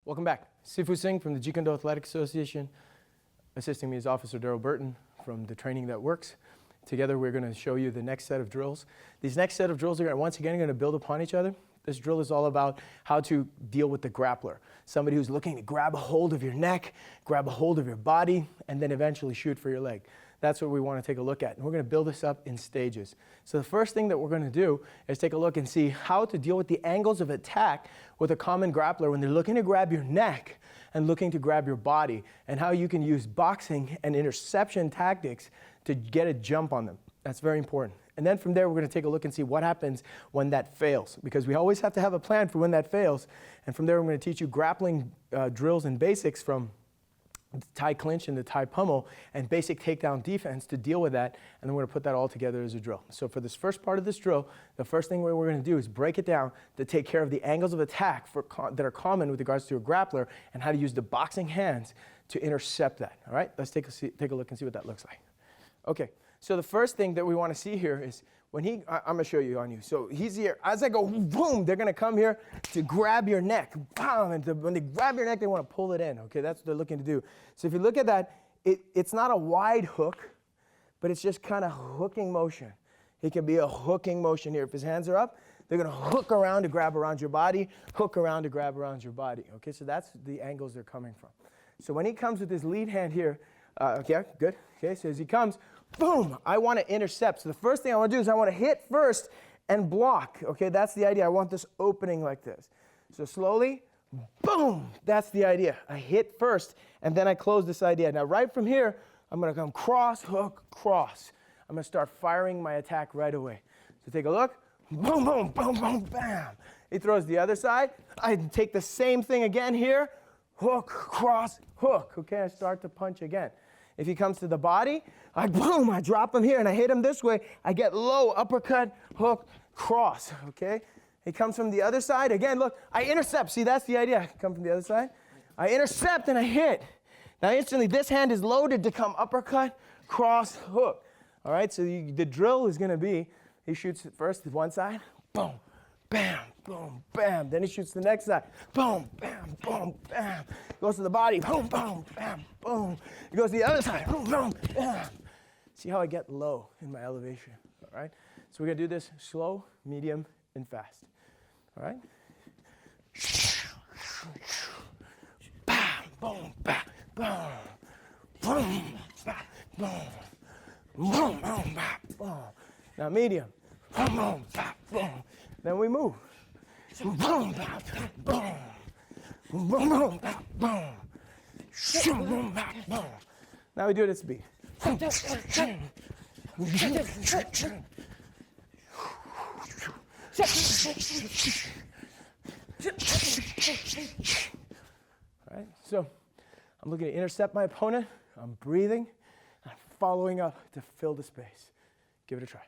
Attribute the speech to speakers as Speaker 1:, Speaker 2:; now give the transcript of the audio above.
Speaker 1: Welcome back. Sifu Singh from the Jeet Kune Do Athletic Association. Assisting me is Officer Daryl Burton from the Training That Works. Together we're going to show you the next set of drills. These next set of drills are once again going to build upon each other. This drill is all about how to deal with the grappler. Somebody who's looking to grab a hold of your neck, grab a hold of your body, and then eventually shoot for your leg. That's what we want to take a look at. And we're going to build this up in stages. So the first thing that we're going to do is take a look and see how to deal with the angles of attack with a common grappler when they're looking to grab your neck and looking to grab your body, and how you can use boxing and interception tactics to get a jump on them. That's very important. And then from there, we're going to take a look and see what happens when that fails, because we always have to have a plan for when that fails. And from there, we're going to teach you grappling drills and basics from the Thai clinch and the Thai pummel and basic takedown defense to deal with that, and then we're going to put that all together as a drill. So for this first part of this drill, the first thing we're going to do is break it down to take care of the angles of attack that are common with regards to a grappler and how to use the boxing hands to intercept that. All right, let's take a look and see what that looks like. Okay, so the first thing that we want to see here is when I'm going to show you on you. So he's here. As I go, boom, they're going to come here to grab your neck. Bam, and when they grab your neck, they want to pull it in. Okay, that's what they're looking to do. So if you look at that, it's not a wide hook, but it's just kind of hooking motion. It can be a hooking motion here. If his hands are up, they're going to hook around to grab around your body, hook around to grab around your body. Okay, so that's the angles they're coming from. So when he comes with his lead hand here, okay, good. Okay, so as he comes, boom, I want to intercept. So the first thing I want to do is I want to hit first and block. Okay, that's the idea. I want this opening like this. So slowly, boom, that's the idea. I hit first and then I close this idea. Now right from here, I'm going to come cross, hook, cross. I'm going to start firing my attack right away. So take a look. Boom, boom, boom, boom, bam. He throws the other side. I take the same thing again here. Hook, cross, hook. Okay, I start to punch again. If he comes to the body, I drop him here and I hit him this way. I get low, uppercut, hook, cross, okay? He comes from the other side. Again, look, I intercept. See, that's the idea. I come from the other side. I intercept and I hit. Now instantly, this hand is loaded to come uppercut, cross, hook. All right, so the drill is going to be, he shoots first to one side, boom, bam, boom, bam. Then he shoots the next side, boom, bam, boom, bam. Goes to the body, boom, boom, bam, boom. He goes to the other side, boom, boom, bam. See how I get low in my elevation, all right? So we're gonna do this slow, medium, and fast, all right? Bam, boom, bam, boom, boom, bam, boom, boom, boom, bam, boom. Now medium, boom, boom, bam, boom. Then we move. Boom, boom, boom. Boom, boom, boom. Boom, boom. Now we do it at speed. All right, so I'm looking to intercept my opponent. I'm breathing. I'm following up to fill the space. Give it a try.